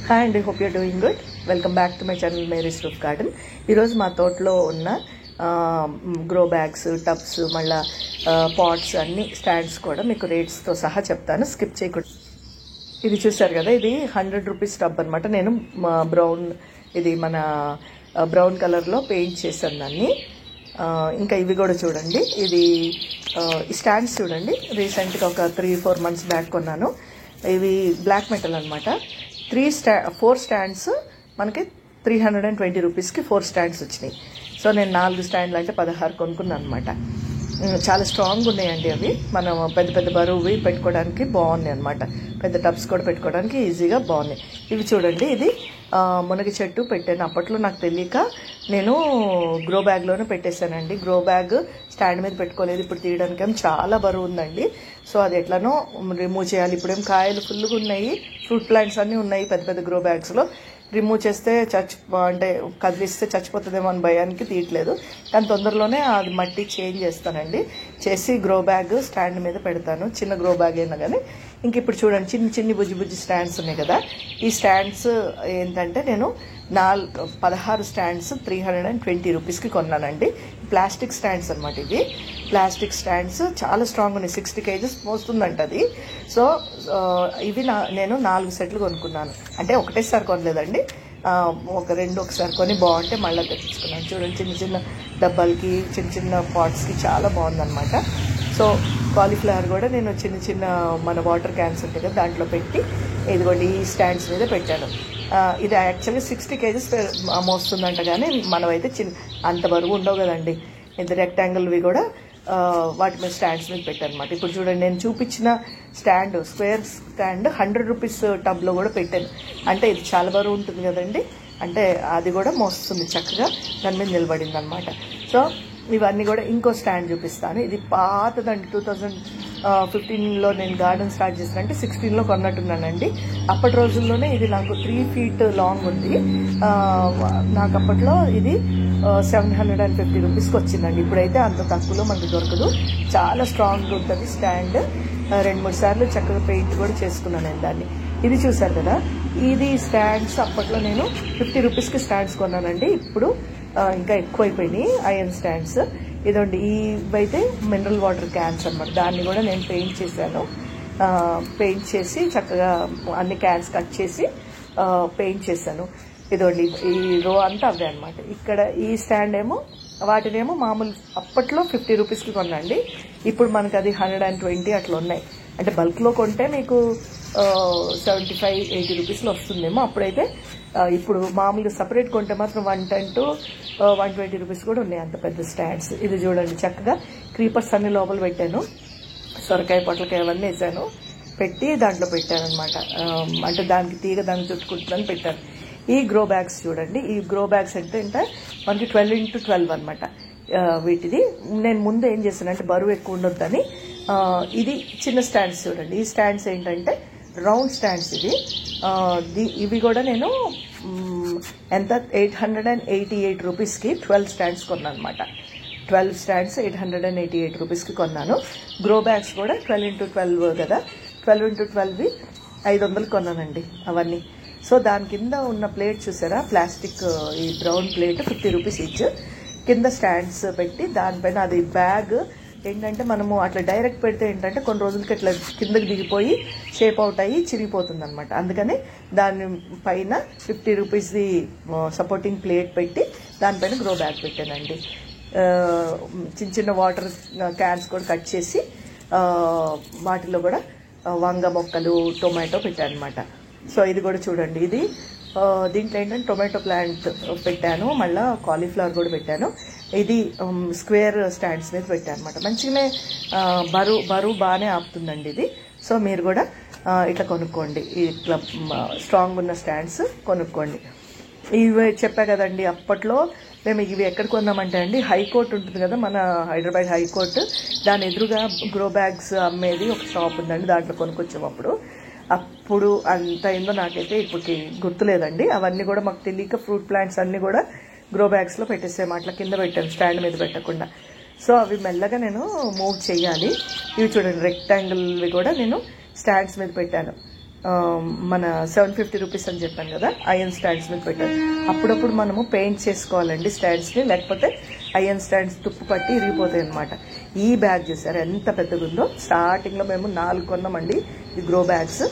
Hi అండి, hope you're doing good. Welcome back to my channel Mary's roof garden. ఈరోజు మా తోటలో ఉన్న గ్రో బ్యాగ్స్, టబ్స్, మళ్ళీ పాట్స్ అన్ని స్టాండ్స్ కూడా మీకు రేట్స్తో సహా చెప్తాను, స్కిప్ చేయకూడదు. ఇది చూసారు కదా, ఇది 100 రూపీస్ టబ్ అనమాట. నేను మన బ్రౌన్ కలర్లో పెయింట్ చేశాను దాన్ని. ఇంకా ఇవి కూడా చూడండి, ఇది స్టాండ్స్ చూడండి, రీసెంట్గా ఒక 3-4 మంత్స్ బ్యాక్ కొన్నాను. ఇవి బ్లాక్ మెటల్ అనమాట. 4 స్టాండ్స్ మనకి 320 రూపీస్కి 4 స్టాండ్స్ వచ్చినాయి. సో నేను 4 స్టాండ్లు అంటే 16 కొనుక్కున్నాను అనమాట. చాలా స్ట్రాంగ్ ఉన్నాయండి అవి. మనం పెద్ద పెద్ద బరువువి పెట్టుకోవడానికి బాగున్నాయి అనమాట. పెద్ద టబ్స్ కూడా పెట్టుకోవడానికి ఈజీగా బాగున్నాయి. ఇవి చూడండి, ఇది మునగ చెట్టు పెట్టాను. అప్పట్లో నాకు తెలియక నేను గ్రో బ్యాగ్లోనే పెట్టేశానండి. గ్రో బ్యాగ్ స్టాండ్ మీద పెట్టుకోలేదు. ఇప్పుడు తీయడానికి చాలా బరువు ఉందండి. సో అది ఎట్లనో రిమూవ్ చేయాలి. ఇప్పుడేం కాయలు ఫుల్గా ఉన్నాయి, ఫ్రూట్ ప్లాంట్స్ అన్నీ ఉన్నాయి పెద్ద పెద్ద గ్రో బ్యాగ్స్లో. రిమూవ్ చేస్తే అంటే కదిలిస్తే చచ్చిపోతుందేమో అని భయానికి తీయట్లేదు. కానీ తొందరలోనే అది మట్టి చేంజ్ చేస్తానండి. చేసి గ్రో బ్యాగ్ స్టాండ్ మీద పెడతాను. చిన్న గ్రో బ్యాగ్ అయినా కానీ. ఇంక ఇప్పుడు చూడండి, చిన్ని బుజ్జి బుజ్జి స్టాండ్స్ ఉన్నాయి కదా. ఈ స్టాండ్స్ ఏంటంటే నేను 16 స్టాండ్స్ 320 రూపీస్కి కొన్నానండి. ప్లాస్టిక్ స్టాండ్స్ అనమాట. ఇవి ప్లాస్టిక్ స్టాండ్స్ చాలా స్ట్రాంగ్ ఉన్నాయి. 60 kgs మోస్తుందంట అది. సో ఇవి నేను 4 సెట్లు కొనుక్కున్నాను. అంటే ఒకటేసారి కొనలేదండి, ఒకసారి కొని బాగుంటే మళ్ళీ తెప్పించుకున్నాను. చూడండి, చిన్న చిన్న డబ్బాలకి, చిన్న చిన్న పాట్స్కి చాలా బాగుందన్నమాట. సో కాలీఫ్లవర్ కూడా నేను చిన్న చిన్న మన వాటర్ క్యాన్స్ ఉంటాయి కదా, దాంట్లో పెట్టి ఇదిగోండి ఈ స్టాండ్స్ మీద పెట్టాను. ఇది యాక్చువల్గా 60 kgs మోస్తుందంట, కానీ మనమైతే అంత బరువు ఉండవు కదండి. ఇది రెక్టాంగిల్వి కూడా వాటి మీద స్టాండ్స్ మీద పెట్టాను అనమాట. ఇప్పుడు చూడండి, నేను చూపించిన స్టాండ్, స్క్వేర్ స్టాండ్ 100 రూపీస్ టబ్లో కూడా పెట్టాను. అంటే ఇది చాలా బరువు ఉంటుంది కదండి, అంటే అది కూడా మోస్తుంది చక్కగా, దాని మీద నిలబడింది అనమాట. సో ఇవన్నీ కూడా ఇంకో స్టాండ్ చూపిస్తాను. ఇది పాతదండి, 2015లో నేను గార్డెన్ స్టార్ట్ చేశానంటే 16లో కొన్నట్టున్నానండి. అప్పటి రోజుల్లోనే ఇది నాకు 3 feet లాంగ్ ఉంది. నాకు అప్పట్లో ఇది 750 రూపీస్కి వచ్చిందండి. ఇప్పుడైతే అంత తక్కువలో మనకు దొరకదు. చాలా స్ట్రాంగ్ ఉంటుంది స్టాండ్. 2-3 సార్లు చక్కగా పెయింట్ కూడా చేసుకున్నాను నేను దాన్ని. ఇది చూసారు కదా, ఇది స్టాండ్స్ అప్పట్లో నేను 50 రూపీస్కి స్టాండ్స్ కొన్నానండి. ఇప్పుడు ఇంకా ఎక్కువైపోయినాయి ఐరన్ స్టాండ్స్. ఇదండి, ఇవైతే మినరల్ వాటర్ క్యాన్స్ అనమాట. దాన్ని కూడా నేను పెయింట్ చేశాను. పెయింట్ చేసి చక్కగా అన్ని క్యాన్స్ కట్ చేసి పెయింట్ చేశాను. ఇదండి, ఈ రో అంతా అవే అనమాట. ఇక్కడ ఈ స్టాండ్ ఏమో వాటినేమో మామూలు అప్పట్లో 50 రూపీస్కి కొనండి. ఇప్పుడు మనకు అది 120 అట్లా ఉన్నాయి. అంటే బల్క్లో కొంటే మీకు 75-80 రూపీస్లో వస్తుందేమో. అప్పుడైతే ఇప్పుడు మామూలుగా సపరేట్ కొంటే మాత్రం 110 to 120 రూపీస్ కూడా ఉన్నాయి, అంత పెద్ద స్టాండ్స్. ఇది చూడండి, చక్కగా క్రీపర్స్ అన్ని లోపల పెట్టాను. సొరకాయ పొట్లకాయ అవన్నీ వేసాను, పెట్టి దాంట్లో పెట్టాను అనమాట. అంటే దానికి తీగ దానికి చుట్టుకుంటుందని పెట్టాను. ఈ గ్రో బ్యాగ్స్ చూడండి, ఈ గ్రో బ్యాగ్స్ అంటే మనకి 12x12 అనమాట. వీటిది నేను ముందు ఏం చేశానంటే బరువు ఎక్కువ ఉండొద్దని ఇది చిన్న స్టాండ్స్ చూడండి. ఈ స్టాండ్స్ ఏంటంటే రౌండ్ స్టాండ్స్. ఇవి కూడా నేను ఎంత 888 రూపీస్కి 12 స్టాండ్స్ కొన్నాను అనమాట. 12 స్టాండ్స్ 888 రూపీస్కి కొన్నాను. గ్రో బ్యాగ్స్ కూడా 12x12 కదా, 12x12 500 కొన్నానండి అవన్నీ. సో దాని కింద ఉన్న ప్లేట్ చూసారా, ప్లాస్టిక్ ఈ బ్రౌన్ ప్లేట్ 50 రూపీస్ ఈచ్. కింద స్టాండ్స్ పెట్టి దానిపైన అది బ్యాగ్ ఏంటంటే మనము అట్లా డైరెక్ట్ పెడితే ఏంటంటే కొన్ని రోజులకి ఇట్లా కిందకి దిగిపోయి షేప్ అవుట్ అయ్యి చిరిగిపోతుంది అనమాట. అందుకని దాని పైన 50 రూపీస్ది సపోర్టింగ్ ప్లేట్ పెట్టి దానిపైన గ్రో బ్యాగ్ పెట్టానండి. చిన్న చిన్న వాటర్ క్యాన్స్ కూడా కట్ చేసి వాటిలో కూడా వంగ మొక్కలు, టొమాటో పెట్టాను అనమాట. సో ఇది కూడా చూడండి, ఇది దీంట్లో ఏంటంటే టొమాటో ప్లాంట్ పెట్టాను, మళ్ళీ కాలీఫ్లవర్ కూడా పెట్టాను. ఇది స్క్వేర్ స్టాండ్స్ మీద పెట్టాను అనమాట. మంచిగానే బరువు బాగానే ఆపుతుందండి ఇది. సో మీరు కూడా ఇట్లా కొనుక్కోండి, ఇట్లా స్ట్రాంగ్ ఉన్న స్టాండ్స్ కొనుక్కోండి. ఇవి చెప్పా కదండి, అప్పట్లో మేము ఇవి ఎక్కడ కొన్నామంటే అండి, హైకోర్టు ఉంటుంది కదా మన హైదరాబాద్ హైకోర్టు, దాని ఎదురుగా గ్రో బ్యాగ్స్ అమ్మేది ఒక షాప్ ఉందండి. దాంట్లో కొనుక్కొచ్చాము అప్పుడు అంత అయిందో నాకైతే ఇప్పటికి గుర్తులేదండి. అవన్నీ కూడా మాకు తెలియక ఫ్రూట్ ప్లాంట్స్ అన్నీ కూడా గ్రో బ్యాగ్స్లో పెట్టేసాము. అట్లా కింద పెట్టాను, స్టాండ్ మీద పెట్టకుండా. సో అవి మెల్లగా నేను మూవ్ చేయాలి. ఇవి చూడండి, రెక్టాంగిల్వి కూడా నేను స్టాండ్స్ మీద పెట్టాను. మన 750 రూపీస్ అని చెప్పాను కదా, ఐరన్ స్టాండ్స్ మీద పెట్టాను. అప్పుడప్పుడు మనము పెయింట్ చేసుకోవాలండి స్టాండ్స్ని, లేకపోతే ఐరన్ స్టాండ్స్ తుప్పు పట్టి ఇరిగిపోతాయి అనమాట. ఈ బ్యాగ్ చూసారు ఎంత పెద్దగా ఉందో. స్టార్టింగ్లో మేము 4 కొన్నామండి ఈ గ్రో బ్యాగ్స్.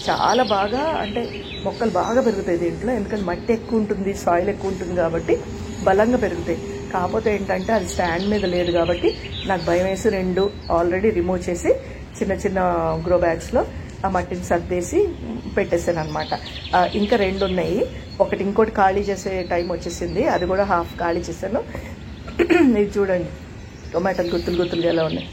చాలా బాగా అంటే మొక్కలు బాగా పెరుగుతాయి దీంట్లో, ఎందుకంటే మట్టి ఎక్కువ ఉంటుంది, సాయిల్ ఎక్కువ ఉంటుంది కాబట్టి బలంగా పెరుగుతాయి. కాకపోతే ఏంటంటే అది స్టాండ్ మీద లేదు కాబట్టి నాకు భయం వేసి 2 ఆల్రెడీ రిమూవ్ చేసి చిన్న చిన్న గ్రో బ్యాగ్స్లో ఆ మట్టిని సర్దేసి పెట్టేసాను అనమాట. ఇంకా 2 ఉన్నాయి. ఇంకోటి ఖాళీ చేసే టైం వచ్చేసింది, అది కూడా హాఫ్ ఖాళీ చేశాను. ఇది చూడండి టొమాటోలు గుత్తులు గుత్తులుగా ఎలా ఉన్నాయి.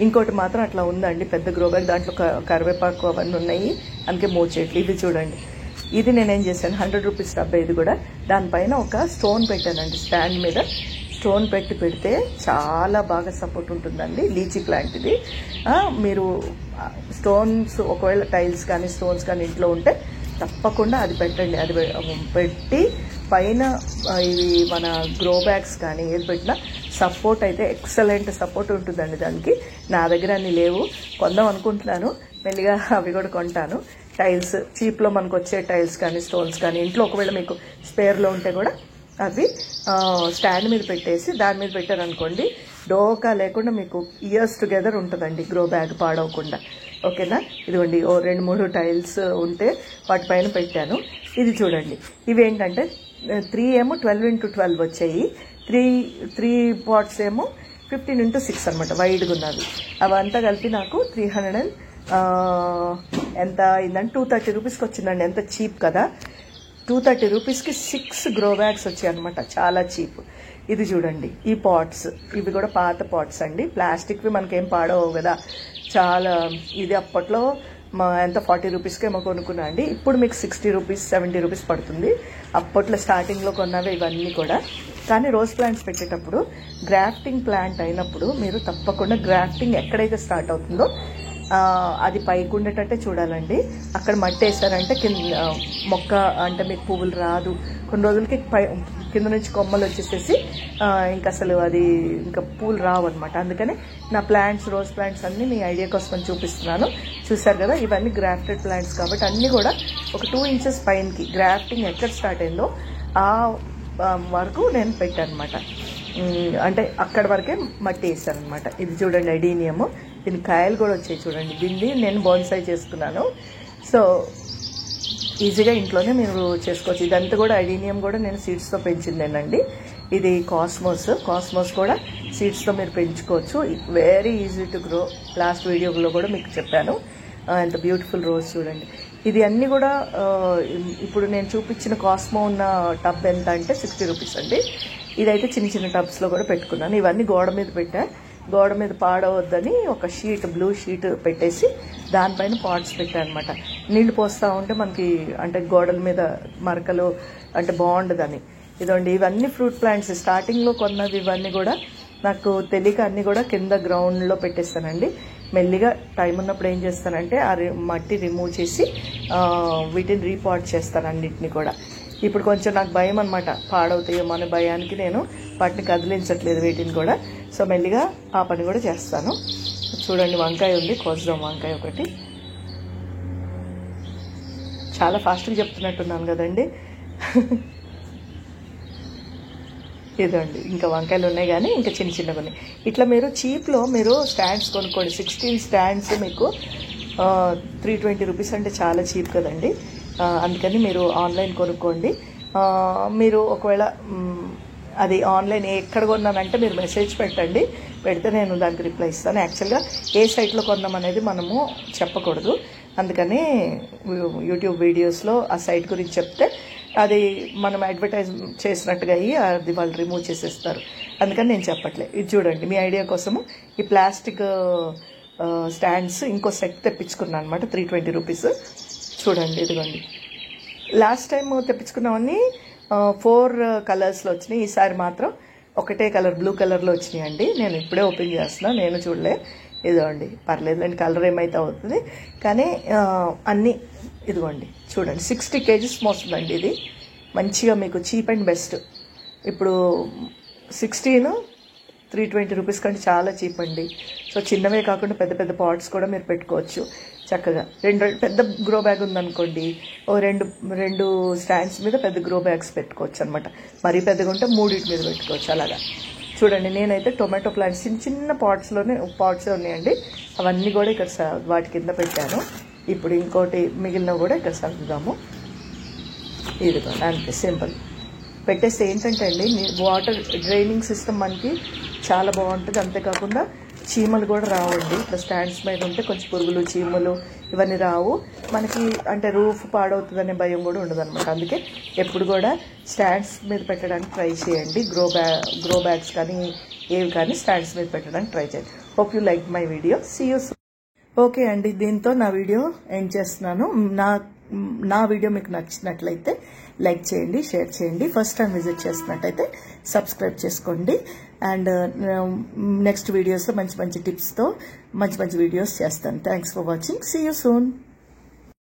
ఇంకోటి మాత్రం అట్లా ఉందండి పెద్ద గ్రో బ్యాగ్, దాంట్లో కరివేపాకు అవన్నీ ఉన్నాయి, అందుకే మూవ్ చేయట్లేదు. ఇది చూడండి, ఇది నేనేం చేశాను 100 రూపీస్ డబ్బా. ఇది కూడా దానిపైన ఒక స్టోన్ పెట్టానండి, స్టాండ్ మీద స్టోన్ పెడితే చాలా బాగా సపోర్ట్ ఉంటుందండి. లీచీ ప్లాంట్ ఇది. మీరు స్టోన్స్ ఒకవేళ టైల్స్ కానీ స్టోన్స్ కానీ ఇంట్లో ఉంటే తప్పకుండా అది పెట్టండి. అది పెట్టి పైన ఇవి మన గ్రో బ్యాగ్స్ కానీ ఏది పెట్టినా సపోర్ట్ అయితే ఎక్సలెంట్ సపోర్ట్ ఉంటుందండి దానికి. నా దగ్గర అన్ని లేవు, కొందాం అనుకుంటున్నాను, మెల్లిగా అవి కూడా కొంటాను. టైల్స్ చీప్లో మనకు వచ్చే టైల్స్ కానీ స్టోన్స్ కానీ ఇంట్లో ఒకవేళ మీకు స్పేర్లో ఉంటే కూడా అవి స్టాండ్ మీద పెట్టేసి దాని మీద పెట్టారనుకోండి, డోకా లేకుండా మీకు ఇయర్స్ టుగెదర్ ఉంటుందండి గ్రో బ్యాగ్ పాడవకుండా. ఓకేనా? ఇదిగోండి 2-3 టైల్స్ ఉంటే వాటిపైన పెట్టాను. ఇది చూడండి, ఇవేంటంటే 3 ఏమో 12x12 వచ్చాయి, 3 పాట్స్ ఏమో 15x6 అనమాట, వైడ్గా ఉన్నది. అవంతా కలిపి నాకు 300 ఎంత అయిందంటే 230 రూపీస్కి వచ్చిందండి. ఎంత చీప్ కదా, 230 రూపీస్కి 6 గ్రో బ్యాగ్స్ వచ్చాయి అనమాట, చాలా చీప్. ఇది చూడండి, ఈ పాట్స్ ఇవి కూడా పాత పాట్స్ అండి, ప్లాస్టిక్వి మనకేం పాడవు కదా చాలా. ఇది అప్పట్లో ఎంత 40 రూపీస్కి ఏమో కొనుక్కున్నా అండి, ఇప్పుడు మీకు 60 రూపీస్ 70 రూపీస్ పడుతుంది. అప్పట్లో స్టార్టింగ్లో కొన్నవి ఇవన్నీ కూడా. కానీ రోజ్ ప్లాంట్స్ పెట్టేటప్పుడు గ్రాఫ్టింగ్ ప్లాంట్ అయినప్పుడు మీరు తప్పకుండా గ్రాఫ్టింగ్ ఎక్కడైతే స్టార్ట్ అవుతుందో అది పైకి ఉండేటట్టే చూడాలండి. అక్కడ మట్టి వేసారంటే కింద మొక్క అంటే మీకు పువ్వులు రాదు, కొన్ని రోజులకి కింద నుంచి కొమ్మలు వచ్చేసేసి ఇంకా అసలు అది ఇంకా పూలు రావు అనమాట. అందుకని నా ప్లాంట్స్ రోజ్ ప్లాంట్స్ అన్నీ మీ ఐడియా కోసం చూపిస్తున్నాను. చూసారు కదా, ఇవన్నీ గ్రాఫ్టెడ్ ప్లాంట్స్ కాబట్టి అన్నీ కూడా ఒక 2 ఇంచెస్ పైనకి గ్రాఫ్టింగ్ ఎక్కడ స్టార్ట్ అయిందో ఆ వరకు నేను పెట్టాను అనమాట. అంటే అక్కడ వరకే మట్టి వేసాను అనమాట. ఇది చూడండి అడీనియము, దీని కాయలు కూడా వచ్చాయి చూడండి. దీన్ని నేను బోన్సాయి చేసుకున్నాను. సో ఈజీగా ఇంట్లోనే మీరు చేసుకోవచ్చు. ఇదంతా కూడా అడీనియం కూడా నేను సీడ్స్తో పెంచిందేనండి. ఇది కాస్మోస్ కూడా సీడ్స్తో మీరు పెంచుకోవచ్చు. Very easy to grow. Last వీడియోలో కూడా మీకు చెప్పాను. ఎంత బ్యూటిఫుల్ రోజ్ చూడండి. ఇది అన్నీ కూడా ఇప్పుడు నేను చూపించిన కాస్మో ఉన్న టబ్ ఎంత అంటే 60 రూపీస్ అండి. ఇదైతే చిన్న చిన్న టబ్స్లో కూడా పెట్టుకున్నాను. ఇవన్నీ గోడ మీద పెట్టా, గోడ మీద పాడవద్దని ఒక బ్లూ షీట్ పెట్టేసి దానిపైన పాట్స్ పెట్టాను అనమాట. నీళ్లు పోస్తూ ఉంటే మనకి అంటే గోడల మీద మరకలు అంటే బాగుండదని. ఇదండి, ఇవన్నీ ఫ్రూట్ ప్లాంట్స్ స్టార్టింగ్లో కొన్నవి. ఇవన్నీ కూడా నాకు తెలియక అన్నీ కూడా కింద గ్రౌండ్లో పెట్టేస్తానండి. మెల్లిగా టైం ఉన్నప్పుడు ఏం చేస్తానంటే ఆ మట్టి రిమూవ్ చేసి వీటిని రీపాట్ చేస్తాను అన్నిటిని కూడా. ఇప్పుడు కొంచెం నాకు భయం అనమాట, పాడవుతాయేమో అనే భయానికి నేను వాటిని కదిలించట్లేదు వీటిని కూడా. సో మెల్లిగా ఆ పని కూడా చేస్తాను. చూడండి, వంకాయ ఉంది, కోసుదాం వంకాయ ఒకటి. చాలా ఫాస్ట్గా చెప్తున్నట్టున్నాను కదండి. ఇదండి, ఇంకా వంకాయలు ఉన్నాయి కానీ ఇంకా చిన్న చిన్నగా ఉన్నాయి. ఇట్లా మీరు చీప్లో మీరు స్టాండ్స్ కొనుక్కోండి. 16 స్టాండ్స్ మీకు 320 రూపీస్ అంటే చాలా చీప్ కదండి. అందుకని మీరు ఆన్లైన్ కొనుక్కోండి. మీరు ఒకవేళ అది ఆన్లైన్ ఎక్కడ కొన్నానంటే మీరు మెసేజ్ పెట్టండి, పెడితే నేను దానికి రిప్లై ఇస్తాను. యాక్చువల్గా ఏ సైట్లో కొన్నాం అనేది మనము చెప్పకూడదు, అందుకని యూట్యూబ్ వీడియోస్లో ఆ సైట్ గురించి చెప్తే అది మనం అడ్వర్టైజ్ చేసినట్టుగా అయ్యి అది వాళ్ళు రిమూవ్ చేసేస్తారు. అందుకని నేను చెప్పట్లే. ఇది చూడండి, మీ ఐడియా కోసము ఈ ప్లాస్టిక్ స్టాండ్స్ ఇంకో సెట్ తెప్పించుకున్నాను అనమాట, 320 రూపీస్. చూడండి, ఇదిగోండి. లాస్ట్ టైం తెప్పించుకున్నవన్నీ 4 కలర్స్లో వచ్చినాయి. ఈసారి మాత్రం ఒకటే కలర్ బ్లూ కలర్లో వచ్చినాయి అండి. నేను ఇప్పుడే ఓపెన్ చేస్తున్నాను, నేను చూడలే. ఇదిగోండి, పర్లేదులేండి, కలర్ ఏమైతే అవుతుంది కానీ అన్నీ ఇదిగోండి చూడండి. 60 kgs మోస్తుందండి ఇది. మంచిగా మీకు చీప్ అండ్ బెస్ట్. ఇప్పుడు 16 320 రూపీస్ కంటే చాలా చీప్ అండి. సో చిన్నవే కాకుండా పెద్ద పెద్ద పాట్స్ కూడా మీరు పెట్టుకోవచ్చు చక్కగా. పెద్ద గ్రో బ్యాగ్ ఉందనుకోండి, ఓ రెండు స్టాండ్స్ మీద పెద్ద గ్రో బ్యాగ్స్ పెట్టుకోవచ్చు అనమాట. మరీ పెద్దగా ఉంటే 3 మీద పెట్టుకోవచ్చు. అలాగా చూడండి, నేనైతే టొమాటో ప్లాంట్స్ చిన్న పాట్స్ ఉన్నాయండి. అవన్నీ కూడా ఇక్కడ వాటి కింద పెట్టాను. ఇప్పుడు ఇంకోటి మిగిలినవి కూడా ఇక్కడ సర్దుదాము. ఇదిగోండి, అంతే సింపుల్ పెట్టేస్తే ఏంటంటే అండి, వాటర్ డ్రైనింగ్ సిస్టమ్ మనకి చాలా బాగుంటుంది. అంతేకాకుండా చీమలు కూడా రావండి. ఇట్లా స్టాండ్స్ మీద ఉంటే కొంచెం పురుగులు, చీమలు ఇవన్నీ రావు మనకి. అంటే రూఫ్ పాడవుతుందనే భయం కూడా ఉండదు అనమాట. అందుకే ఎప్పుడు కూడా స్టాండ్స్ మీద పెట్టడానికి ట్రై చేయండి. గ్రో బ్యాగ్స్ కానీ ఏవి కానీ స్టాండ్స్ మీద పెట్టడానికి ట్రై చేయండి. Hope you like my video. See you soon. Okay అండి, దీంతో నా వీడియో ఎండ్ చేస్తున్నాను. నా వీడియో మీకు నచ్చినట్లయితే లైక్ చేయండి, షేర్ చేయండి. ఫస్ట్ టైం విజిట్ చేస్తున్నట్టయితే సబ్స్క్రైబ్ చేసుకోండి. అండ్ నెక్స్ట్ వీడియోస్లో మంచి మంచి టిప్స్తో మంచి మంచి వీడియోస్ చేస్తాను. Thanks for watching. See you soon.